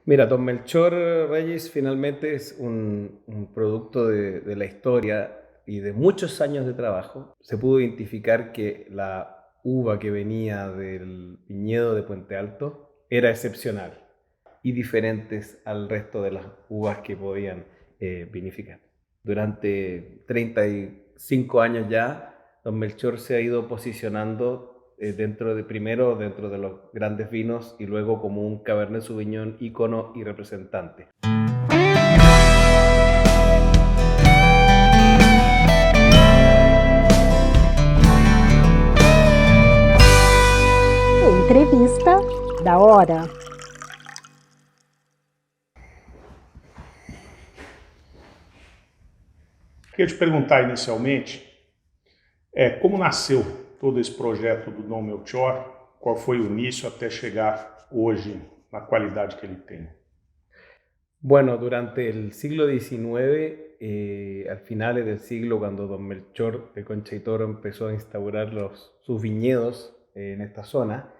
Mira, Don Melchor Reyes finalmente es un producto de la historia y de muchos años de trabajo. Se pudo identificar que la uva que venía del viñedo de Puente Alto era excepcional y diferentes al resto de las uvas que podían vinificar. Durante 35 años ya, Don Melchor se ha ido posicionando primero dentro de los grandes vinos y luego como un Cabernet Sauvignon ícono y representante. Entrevista da hora. Queria te perguntar inicialmente, como nasceu todo esse projeto do Dom Melchior, qual foi o início até chegar hoje na qualidade que ele tem? Bueno, durante el siglo XIX, al finales del siglo, cuando Don Melchor de Concha y Toro empezó a instaurar sus viñedos en esta zona,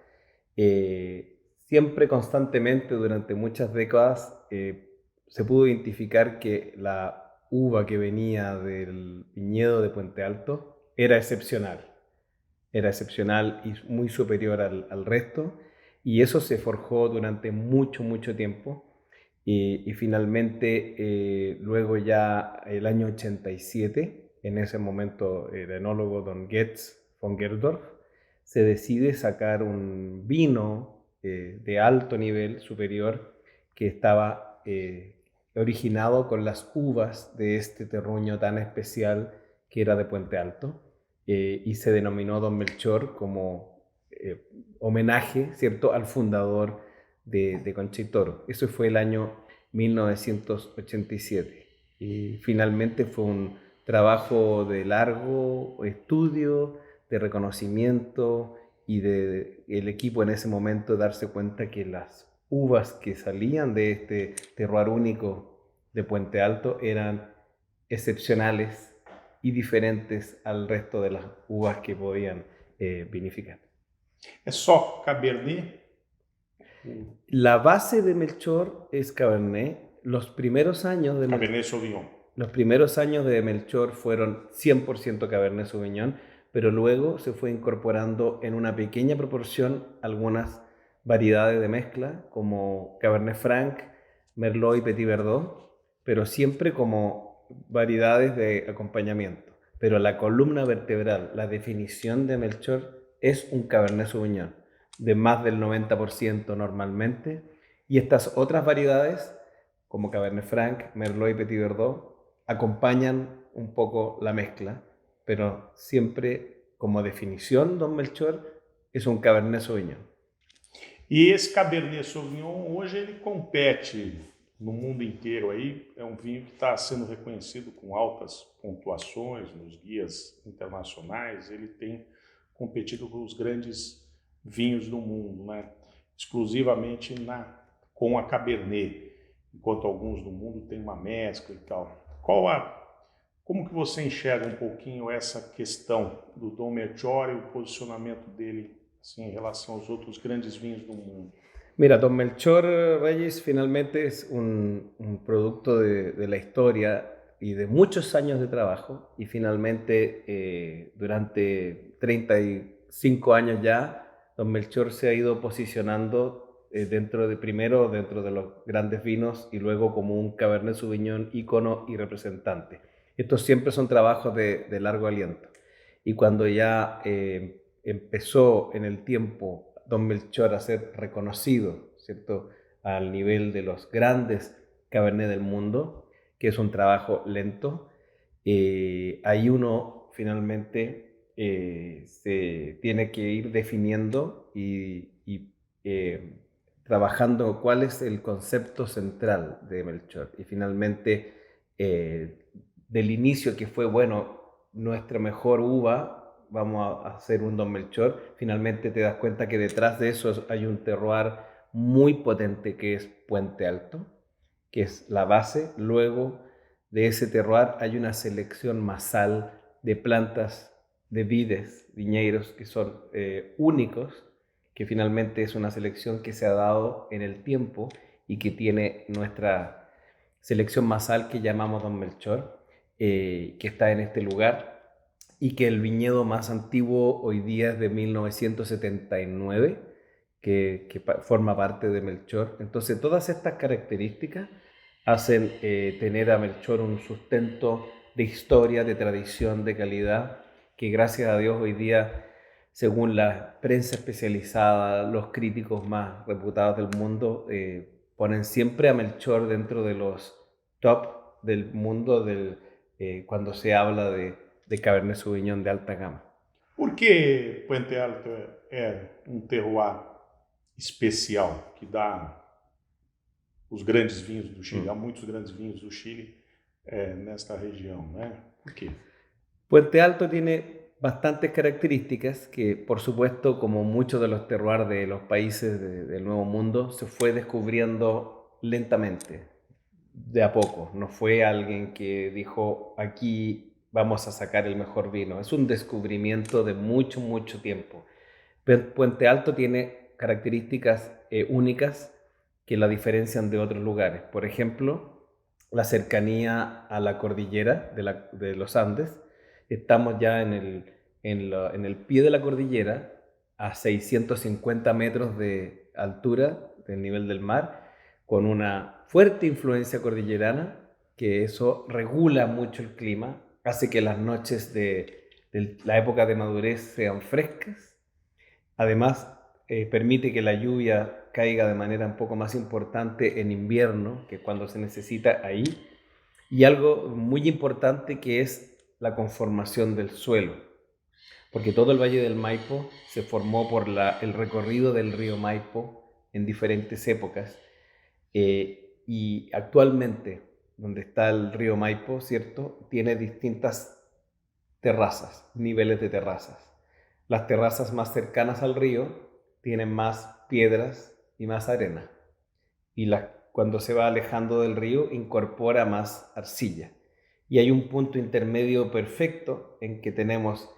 siempre constantemente durante muchas décadas se pudo identificar que la uva que venía del viñedo de Puente Alto era excepcional y muy superior al resto, y eso se forjó durante mucho tiempo. Y finalmente, luego ya el año 87, en ese momento el enólogo Don Getz von Gerdorf se decide sacar un vino de alto nivel superior que estaba originado con las uvas de este terruño tan especial que era de Puente Alto, y se denominó Don Melchor como homenaje, ¿cierto?, al fundador de Concha y Toro. Eso fue el año 1987 y finalmente fue un trabajo de largo estudio, de reconocimiento y de el equipo en ese momento darse cuenta que las uvas que salían de este terroir único de Puente Alto eran excepcionales y diferentes al resto de las uvas que podían vinificar. É só Cabernet? La base de Melchor es Cabernet. Cabernet Sauvignon. Los primeros años de Melchor fueron 100% Cabernet Sauvignon, pero luego se fue incorporando en una pequeña proporción algunas variedades de mezcla, como Cabernet Franc, Merlot y Petit Verdot, pero siempre como variedades de acompañamiento. Pero la columna vertebral, la definición de Melchor, es un Cabernet Sauvignon, de más del 90% normalmente, y estas otras variedades, como Cabernet Franc, Merlot y Petit Verdot, acompañan un poco la mezcla, pero siempre como definición, Don Melchor es un Cabernet Sauvignon. E esse Cabernet Sauvignon hoje ele compete no mundo inteiro aí, é um vinho que está sendo reconhecido com altas pontuações nos guias internacionais, ele tem competido com os grandes vinhos do mundo, né? Exclusivamente com a Cabernet, enquanto alguns do mundo têm uma mescla e tal. Como que você enxerga um pouquinho essa questão do Dom Melchor e o posicionamento dele assim, em relação aos outros grandes vinhos do mundo? Mira, Don Melchor Reyes finalmente es un producto de la historia y de muchos años de trabajo, y finalmente durante 35 años ya, Don Melchor se ha ido posicionando primero dentro de los grandes vinos y luego como un Cabernet Sauvignon ícono y representante. Estos siempre son trabajos de largo aliento. Y cuando ya empezó en el tiempo Don Melchor a ser reconocido, ¿cierto?, al nivel de los grandes Cabernet del mundo, que es un trabajo lento, ahí uno finalmente se tiene que ir definiendo y trabajando cuál es el concepto central de Melchor. Y finalmente, del inicio que fue, bueno, nuestra mejor uva, vamos a hacer un Don Melchor, finalmente te das cuenta que detrás de eso hay un terroir muy potente que es Puente Alto, que es la base. Luego de ese terroir hay una selección masal de plantas, de vides, viñeiros que son únicos, que finalmente es una selección que se ha dado en el tiempo y que tiene nuestra selección masal que llamamos Don Melchor, que está en este lugar, y que el viñedo más antiguo hoy día es de 1979, que forma parte de Melchor. Entonces todas estas características hacen tener a Melchor un sustento de historia, de tradición, de calidad, que gracias a Dios hoy día, según la prensa especializada, los críticos más reputados del mundo, ponen siempre a Melchor dentro de los top del mundo cuando se habla de Cabernet Sauvignon de alta gama. Por que Puente Alto é terroir especial que dá os grandes vinhos do Chile? Há muitos grandes vinhos do Chile nesta região, né? Por quê? Puente Alto tiene bastantes características que, por supuesto, como muchos de los terroirs de los países del Nuevo Mundo, se fue descubriendo lentamente, de a poco. No fue alguien que dijo, aquí vamos a sacar el mejor vino. Es un descubrimiento de mucho, mucho tiempo. Puente Alto tiene características únicas que la diferencian de otros lugares. Por ejemplo, la cercanía a la cordillera de los Andes. Estamos ya en el pie de la cordillera, a 650 metros de altura del nivel del mar, con una fuerte influencia cordillerana, que eso regula mucho el clima, hace que las noches de la época de madurez sean frescas. Además, permite que la lluvia caiga de manera un poco más importante en invierno, que cuando se necesita ahí. Y algo muy importante que es la conformación del suelo, porque todo el Valle del Maipo se formó por el recorrido del río Maipo en diferentes épocas, y actualmente, donde está el río Maipo, ¿cierto?, tiene distintas terrazas, niveles de terrazas. Las terrazas más cercanas al río tienen más piedras y más arena, y cuando se va alejando del río incorpora más arcilla. Y hay un punto intermedio perfecto en que tenemos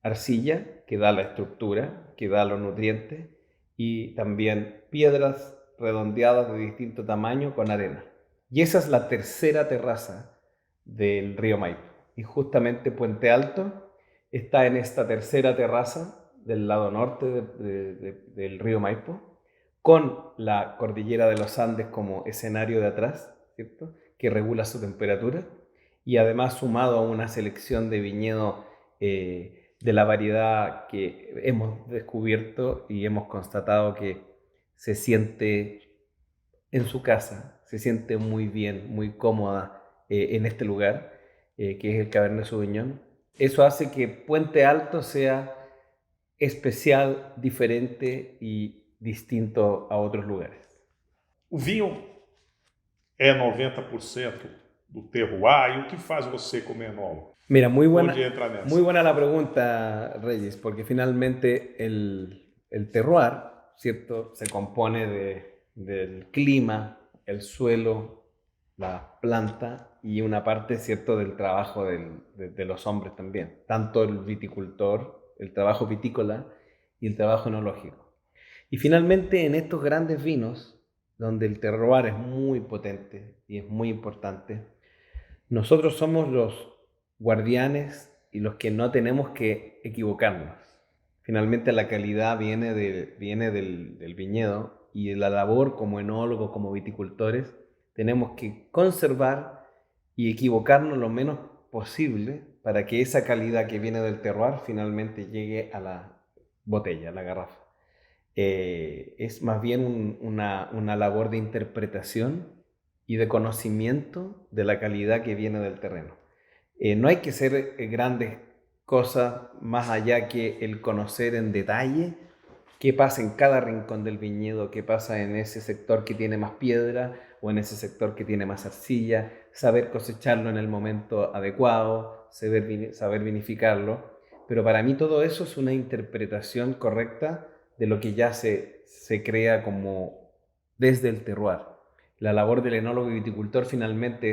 arcilla, que da la estructura, que da los nutrientes, y también piedras redondeadas de distinto tamaño con arena. Y esa es la tercera terraza del río Maipo. Y justamente Puente Alto está en esta tercera terraza del lado norte del río Maipo, con la cordillera de los Andes como escenario de atrás, ¿cierto?, que regula su temperatura, y además sumado a una selección de viñedo de la variedad que hemos descubierto y hemos constatado que se siente en su casa, se siente muy bien, muy cómoda en este lugar, que es el Cabernet Sauvignon. Eso hace que Puente Alto sea especial, diferente y distinto a otros lugares. O vinho é 90% do terroir, e o que faz você comer enólogo? Mira, muy buena la pregunta, Reyes, porque finalmente el terroir, ¿cierto?, se compone del clima, el suelo, la planta y una parte, ¿cierto?, del trabajo de los hombres también, tanto el viticultor, el trabajo vitícola y el trabajo enológico. Y finalmente en estos grandes vinos, donde el terroir es muy potente y es muy importante, nosotros somos los guardianes y los que no tenemos que equivocarnos. Finalmente la calidad viene del viñedo, y la labor como enólogos, como viticultores, tenemos que conservar y equivocarnos lo menos posible para que esa calidad que viene del terroir finalmente llegue a la botella, a la garrafa. Es más bien una labor de interpretación y de conocimiento de la calidad que viene del terreno. No hay que ser grandes cosas más allá que el conocer en detalle qué pasa en cada rincón del viñedo, qué pasa en ese sector que tiene más piedra o en ese sector que tiene más arcilla, saber cosecharlo en el momento adecuado, saber vinificarlo. Pero para mí todo eso es una interpretación correcta de lo que ya se crea como desde el terroir. La labor del enólogo y viticultor finalmente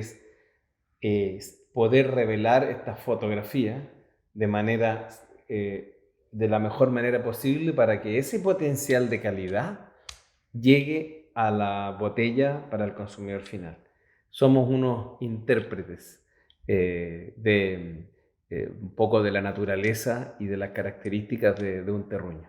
es poder revelar esta fotografía de la mejor manera posible para que ese potencial de calidad llegue a la botella para el consumidor final. Somos unos intérpretes un poco de la naturaleza y de las características de un terruño.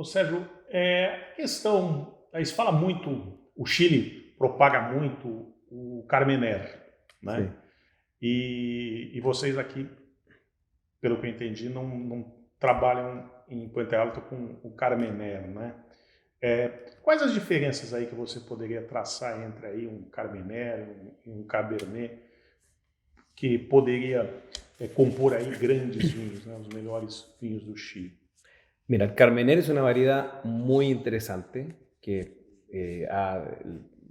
Sérgio, a questão, aí se fala muito, o Chile propaga muito o Carmener, né? Sí. E vocês aqui, pelo que eu entendi, não trabalham em Puente Alto com o Carmener, né? Quais as diferenças aí que você poderia traçar entre aí um Carmener e um Cabernet que poderia compor aí grandes vinhos, né? Os melhores vinhos do Chile? Mira, el Carmener es una variedad muy interesante que ha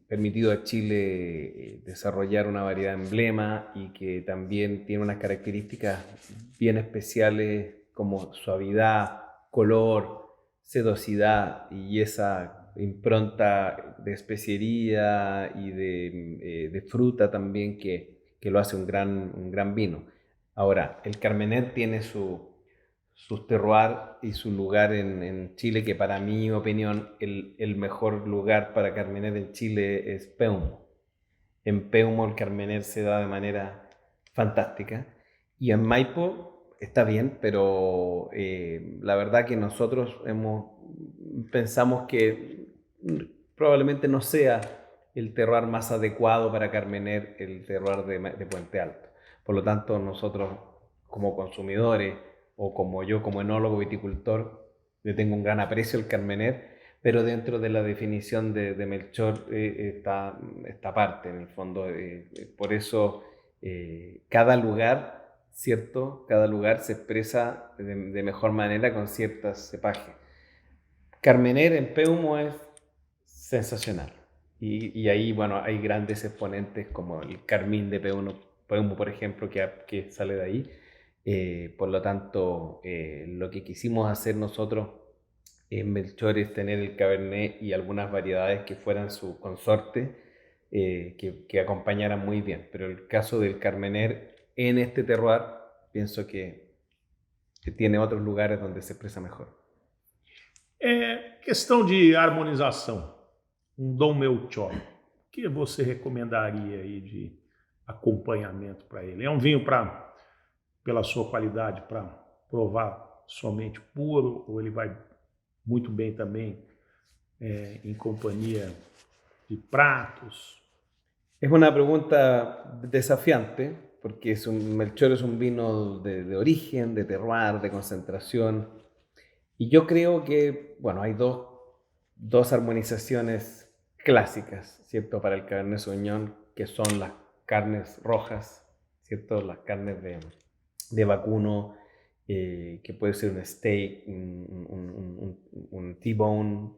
permitido a Chile desarrollar una variedad emblema y que también tiene unas características bien especiales como suavidad, color, sedosidad y esa impronta de especiería y de fruta también que lo hace un gran vino. Ahora, el Carmener tiene sus terroir y su lugar en Chile, que para mi opinión el mejor lugar para Carmener en Chile es Peumo. En Peumo el Carmener se da de manera fantástica y en Maipo está bien, pero la verdad que nosotros pensamos que probablemente no sea el terroir más adecuado para Carmener el terroir de Puente Alto. Por lo tanto, nosotros como consumidores o como yo como enólogo viticultor, le tengo un gran aprecio al Carmener, pero dentro de la definición de Melchor está esta parte, en el fondo. Por eso cada lugar, ¿cierto? Cada lugar se expresa de mejor manera con ciertas cepajes. Carmener en Peumo es sensacional. Y ahí, bueno, hay grandes exponentes como el Carmín de Peumo, por ejemplo, que sale de ahí. Por lo tanto, lo que quisimos hacer nosotros en Melchor es tener el Cabernet y algunas variedades que fueran su consorte, que acompañaran muy bien. Pero el caso del Carmener en este terroir, pienso que tiene otros lugares donde se expresa mejor. Questão de harmonização, Dom Melchor, o que você recomendaria aí de acompanhamento para ele? É um vinho pela sua qualidade, para provar somente puro, ou ele vai muito bem também em companhia de pratos? Es una pregunta desafiante, porque Melchor es un vino de origen, de terroir, de concentración, y yo creo que, bueno, hay dos armonizaciones clásicas, ¿cierto? Para el Cabernet Sauvignon, que son las carnes rojas, ¿cierto? Las carnes de vacuno, que puede ser un steak, un T-bone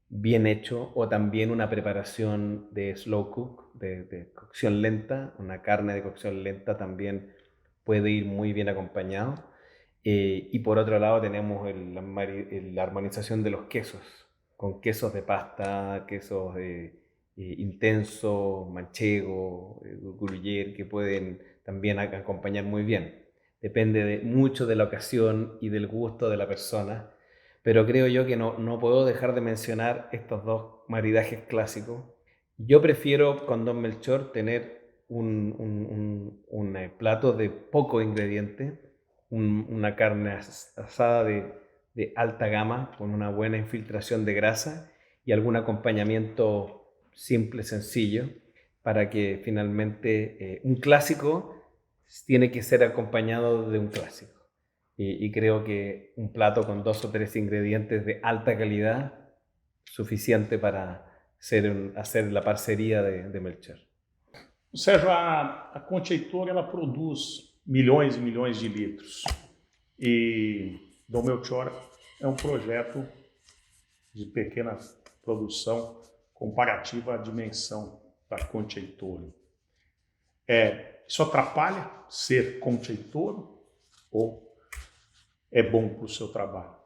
bien hecho, o también una preparación de slow cook, de cocción lenta. Una carne de cocción lenta también puede ir muy bien acompañado. Y por otro lado tenemos la armonización de los quesos, con quesos de pasta, quesos intensos, manchego, gruyère, que pueden también acompañar muy bien. Depende mucho de la ocasión y del gusto de la persona, pero creo yo que no puedo dejar de mencionar estos dos maridajes clásicos. Yo prefiero con Don Melchor tener un plato de poco ingrediente, una carne asada de alta gama con una buena infiltración de grasa y algún acompañamiento simple, sencillo, para que finalmente un clásico tiene que ser acompañado de un clásico. Y creo que un plato con 2 o 3 ingredientes de alta calidad, suficiente para hacer la parcería de Melchor. Sérgio, a Concheitor, ela produz milhões e milhões de litros. E Dom Melchor é um projeto de pequena produção comparativa à dimensão da Concheitor. Isso atrapalha ser Concheitor ou é bom para o seu trabalho?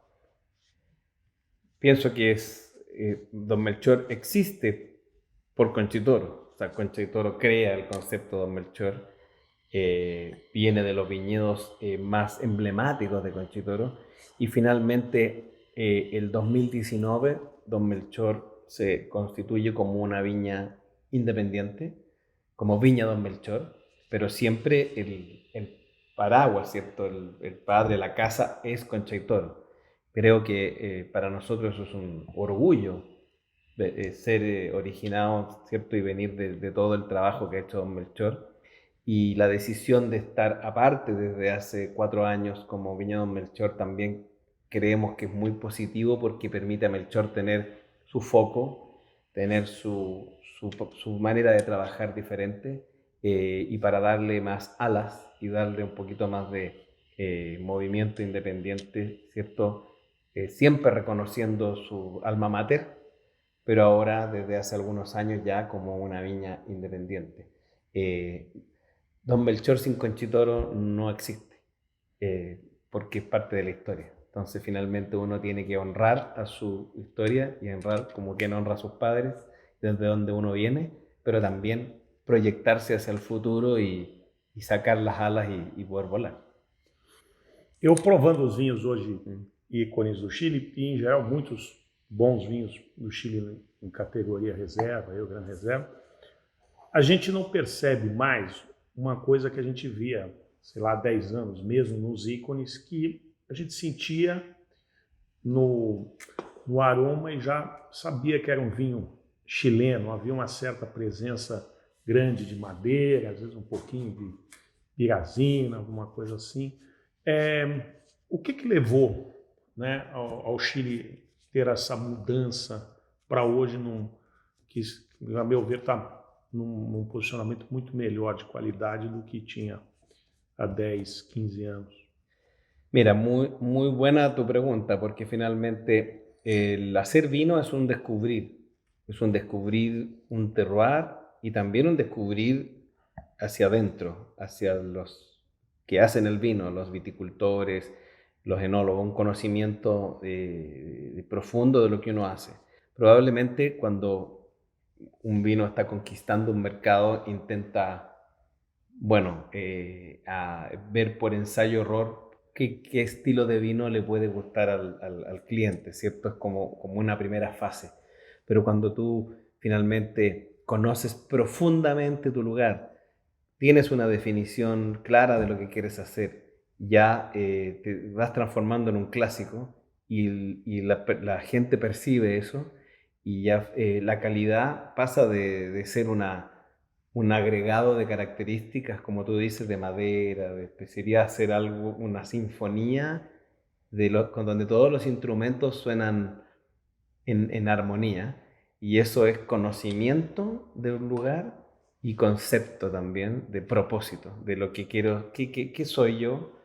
Pienso que Don Melchor existe por Conchitoro. O sea, Conchitoro crea el concepto Don Melchor, viene de los viñedos más emblemáticos de Conchitoro y finalmente el 2019 Don Melchor se constituye como una viña independiente, como Viña Don Melchor, pero siempre el paraguas, ¿cierto? El padre, la casa es Concha y Toro. Creo que para nosotros eso es un orgullo ser originado, ¿cierto? Y venir de todo el trabajo que ha hecho Don Melchor. Y la decisión de estar aparte desde hace 4 años como Viña Don Melchor también creemos que es muy positivo porque permite a Melchor tener su foco, tener su manera de trabajar diferente y para darle más alas y darle un poquito más de movimiento independiente, ¿cierto? Siempre reconociendo su alma mater, pero ahora desde hace algunos años ya como una viña independiente. Eh, Don Melchor sin Conchitoro no existe, porque es parte de la historia. Entonces finalmente uno tiene que honrar a su historia y honrar como quien honra a sus padres, desde donde uno viene, pero también proyectarse hacia el futuro y sacar las alas y poder volar. Eu provando os vinhos hoje, Mm. ícones do Chile, e em geral muitos bons vinhos do Chile em categoria reserva, eu Gran Reserva, a gente não percebe mais uma coisa que a gente via, sei lá, há 10 anos, mesmo nos ícones, que a gente sentia no aroma e já sabia que era um vinho chileno, havia uma certa presença grande de madeira, às vezes um pouquinho de pirazina, alguma coisa assim. O que levou, né, ao Chile ter essa mudança para hoje, que, a meu ver, está num posicionamento muito melhor de qualidade do que tinha há 10, 15 anos? Mira, muy buena tu pregunta, porque finalmente el hacer vino es un descubrir un terroir y también un descubrir hacia adentro, hacia los que hacen el vino, los viticultores, los enólogos, un conocimiento profundo de lo que uno hace. Probablemente cuando un vino está conquistando un mercado, intenta, bueno, a ver por ensayo-error qué estilo de vino le puede gustar al cliente, ¿cierto? Es como una primera fase. Pero cuando tú finalmente conoces profundamente tu lugar, tienes una definición clara de lo que quieres hacer, ya te vas transformando en un clásico y la gente percibe eso y ya la calidad pasa de ser un agregado de características, como tú dices, de madera, de especialidad, hacer algo, una sinfonía con donde todos los instrumentos suenan en armonía, y eso es conocimiento de un lugar y concepto también de propósito, de lo que quiero, qué soy yo,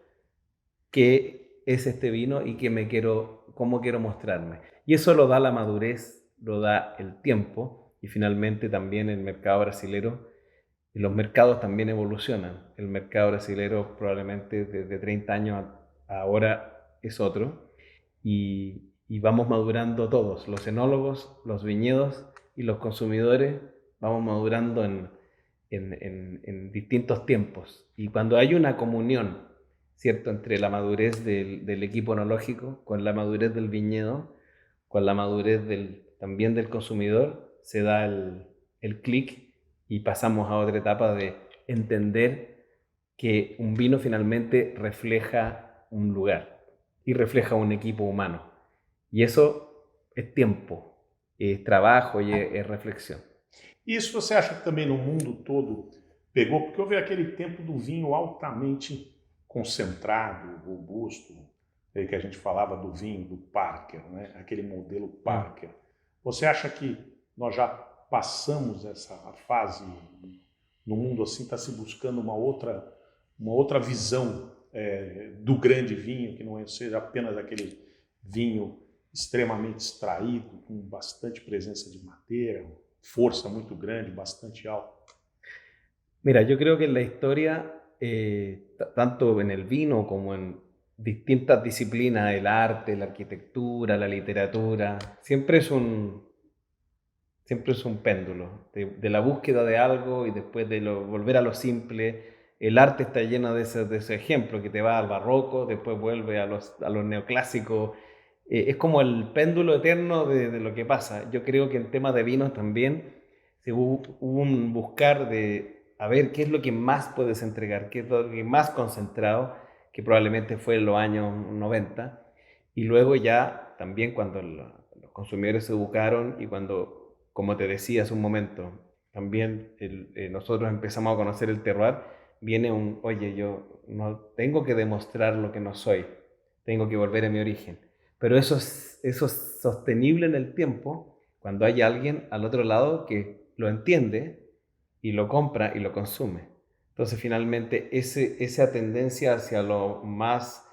qué es este vino y cómo quiero mostrarme. Y eso lo da la madurez, lo da el tiempo y finalmente también el mercado brasilero. Y los mercados también evolucionan. El mercado brasilero probablemente desde 30 años ahora es otro. Y vamos madurando todos, los enólogos, los viñedos y los consumidores, vamos madurando en distintos tiempos. Y cuando hay una comunión, ¿cierto?, entre la madurez del equipo enológico, con la madurez del viñedo, con la madurez también del consumidor, se da el clic y pasamos a otra etapa de entender que un vino finalmente refleja un lugar y refleja un equipo humano. Y eso es tiempo, es trabajo y es reflexión. Isso você acha que também no mundo todo pegou? Porque houve aquele tempo do vinho altamente concentrado, robusto, que a gente falava do vinho do Parker, né? Aquele modelo Parker. Você acha que nós já passamos essa fase no mundo assim, está se buscando uma outra visão do grande vinho, que não seja apenas aquele vinho extremamente extraído, com bastante presença de madeira, fuerza muy grande, bastante alta? Mira, yo creo que en la historia, tanto en el vino como en distintas disciplinas, el arte, la arquitectura, la literatura, siempre es un péndulo de la búsqueda de algo y después de volver a lo simple. El arte está lleno de ese ejemplo que te va al barroco, después vuelve a los neoclásicos. Es como el péndulo eterno de lo que pasa. Yo creo que en temas de vinos también hubo un buscar de a ver qué es lo que más puedes entregar, qué es lo que más concentrado, que probablemente fue en los años 90. Y luego ya también cuando los consumidores se educaron y cuando, como te decía hace un momento, también nosotros empezamos a conocer el terroir, viene oye, yo no tengo que demostrar lo que no soy, tengo que volver a mi origen. Pero eso es sostenible en el tiempo cuando hay alguien al otro lado que lo entiende y lo compra y lo consume. Entonces finalmente esa tendencia hacia lo más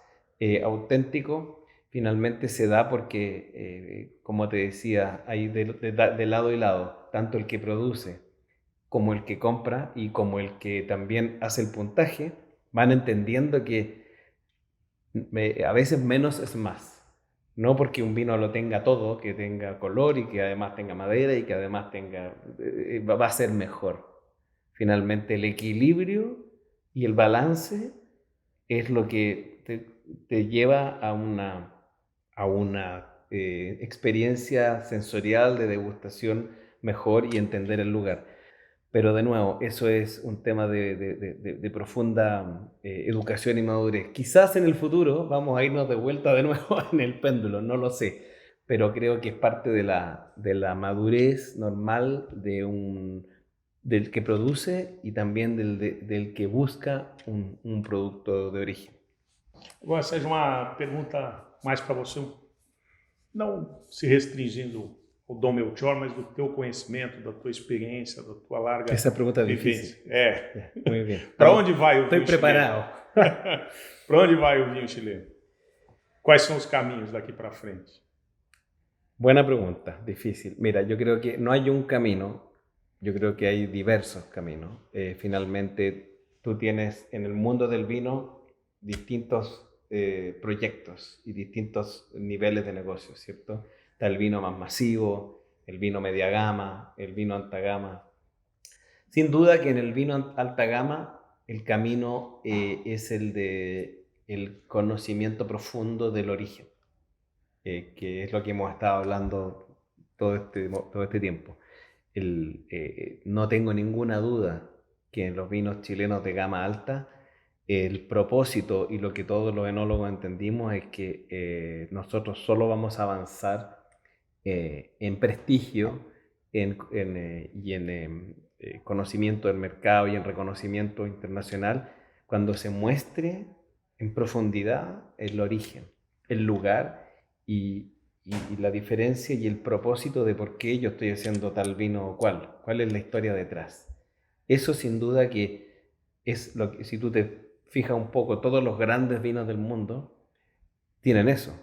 auténtico finalmente se da porque, como te decía, hay de lado y lado, tanto el que produce como el que compra y como el que también hace el puntaje, van entendiendo que a veces menos es más. No porque un vino lo tenga todo, que tenga color y que además tenga madera y que además tenga, va a ser mejor. Finalmente el equilibrio y el balance es lo que te lleva a una experiencia sensorial de degustación mejor y entender el lugar. Pero de nuevo, eso es un tema de profunda educación y madurez. Quizás en el futuro vamos a irnos de vuelta de nuevo en el péndulo, no lo sé, pero creo que es parte de la madurez normal del que produce y también del que busca un producto de origen. Agora, Sérgio, uma pergunta mais para você, não se restringindo ao Dom Melchior, mas do teu conhecimento, da tua experiência, da tua larga Esa pregunta es vivência. difícil. Muy bien. Para onde vai o Estoy vinho preparado. chileno? Para onde vai o vinho chileno? Quais são os caminhos daqui para frente? Buena pregunta, difícil. Mira, yo creo que no hay un camino, yo creo que hay diversos caminos. Finalmente, tú tienes en el mundo del vino distintos proyectos y distintos niveles de negocio, ¿cierto? Está el vino más masivo, el vino media gama, el vino alta gama. Sin duda que en el vino alta gama el camino es el de el conocimiento profundo del origen, que es lo que hemos estado hablando todo este tiempo. No tengo ninguna duda que en los vinos chilenos de gama alta el propósito y lo que todos los enólogos entendimos es que nosotros solo vamos a avanzar en prestigio y en conocimiento del mercado y en reconocimiento internacional cuando se muestre en profundidad el origen, el lugar y la diferencia y el propósito de por qué yo estoy haciendo tal vino o cuál es la historia detrás. Eso sin duda que es lo que, si tú te fijas un poco, todos los grandes vinos del mundo tienen eso,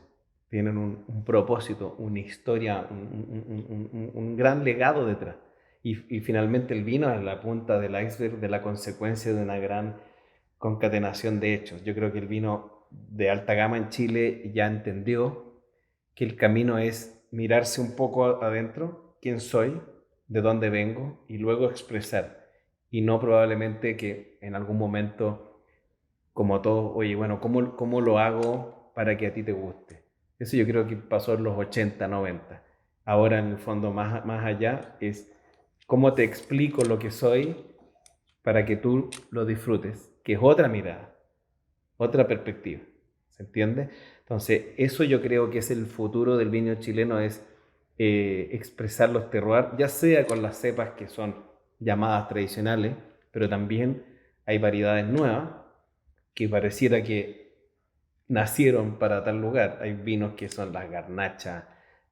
tienen un propósito, una historia, un gran legado detrás. Y finalmente el vino es la punta del iceberg de la consecuencia de una gran concatenación de hechos. Yo creo que el vino de alta gama en Chile ya entendió que el camino es mirarse un poco adentro, quién soy, de dónde vengo, y luego expresar. Y no probablemente que en algún momento, como todo, oye, bueno, ¿cómo lo hago para que a ti te guste? Eso yo creo que pasó en los 80, 90. Ahora en el fondo más allá es cómo te explico lo que soy para que tú lo disfrutes, que es otra mirada, otra perspectiva. ¿Se entiende? Entonces, eso yo creo que es el futuro del vino chileno, es expresar los terroirs, ya sea con las cepas que son llamadas tradicionales, pero también hay variedades nuevas que pareciera que nacieron para tal lugar. Hay vinos que son las garnachas,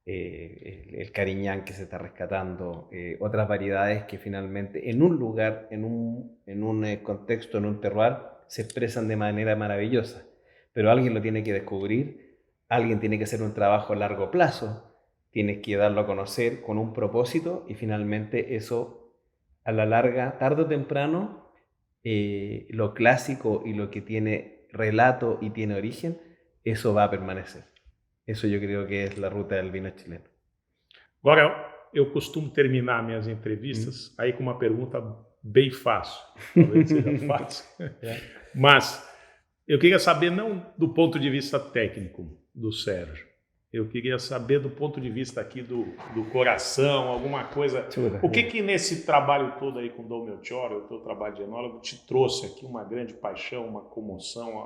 el cariñán que se está rescatando, otras variedades que finalmente en un lugar, en un contexto, en un terroir, se expresan de manera maravillosa. Pero alguien lo tiene que descubrir, alguien tiene que hacer un trabajo a largo plazo, tienes que darlo a conocer con un propósito y finalmente eso a la larga, tarde o temprano, lo clásico y lo que tiene relato y tiene origen, eso va a permanecer. Eso yo creo que es la ruta del vino chileno. Agora, eu costumo terminar minhas entrevistas aí com uma pergunta bem fácil. Talvez seja fácil. Mas eu queria saber, não do ponto de vista técnico do Sérgio, Eu queria saber do ponto de vista aqui do coração, alguma coisa. O que nesse trabalho todo aí com Dom Melchior, o teu trabalho de enólogo, te trouxe aqui uma grande paixão, uma comoção,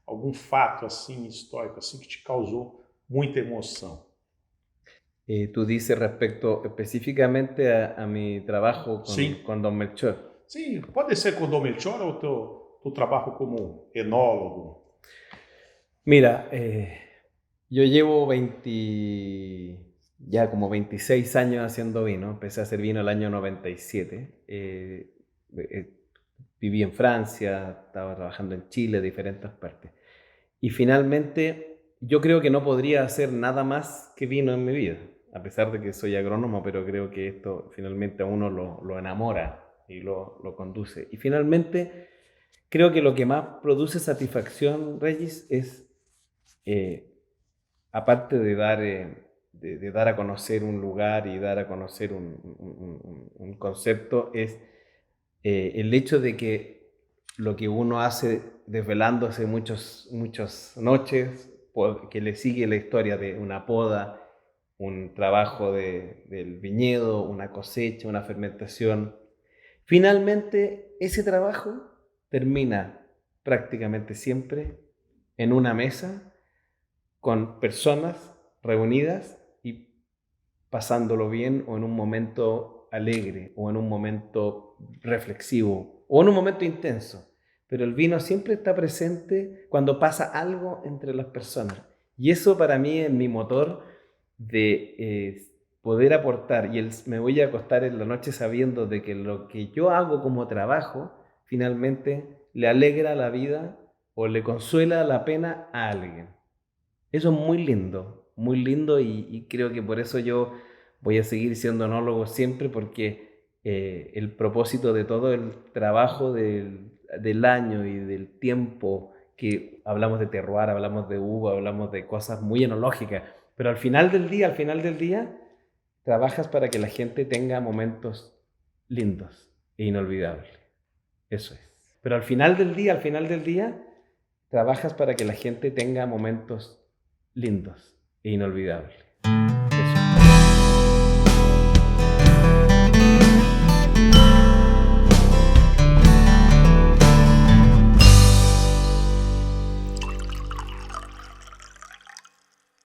algum fato assim histórico assim que te causou muita emoção? Tú dices respecto específicamente a mi trabajo Sim. con Don Melchor. Sim, pode ser com Dom Melchior ou teu trabalho como enólogo? Mira, yo llevo ya como 26 años haciendo vino. Empecé a hacer vino el año 97. Viví en Francia, estaba trabajando en Chile, diferentes partes. Y finalmente, yo creo que no podría hacer nada más que vino en mi vida, a pesar de que soy agrónomo, pero creo que esto finalmente a uno lo enamora y lo conduce. Y finalmente, creo que lo que más produce satisfacción, Regis, es, aparte de dar a conocer un lugar y dar a conocer un concepto, es el hecho de que lo que uno hace desvelándose muchas noches, que le sigue la historia de una poda, un trabajo del viñedo, una cosecha, una fermentación. Finalmente, ese trabajo termina prácticamente siempre en una mesa con personas reunidas y pasándolo bien o en un momento alegre o en un momento reflexivo o en un momento intenso. Pero el vino siempre está presente cuando pasa algo entre las personas. Y eso para mí es mi motor de poder aportar. Y me voy a acostar en la noche sabiendo de que lo que yo hago como trabajo finalmente le alegra la vida o le consuela la pena a alguien. Eso es muy lindo y creo que por eso yo voy a seguir siendo enólogo siempre porque el propósito de todo el trabajo del año y del tiempo que hablamos de terroir, hablamos de uva, hablamos de cosas muy enológicas, pero al final del día, trabajas para que la gente tenga momentos lindos e inolvidables. Eso es. Pero al final del día, trabajas para que la gente tenga momentos lindos e inolvidables.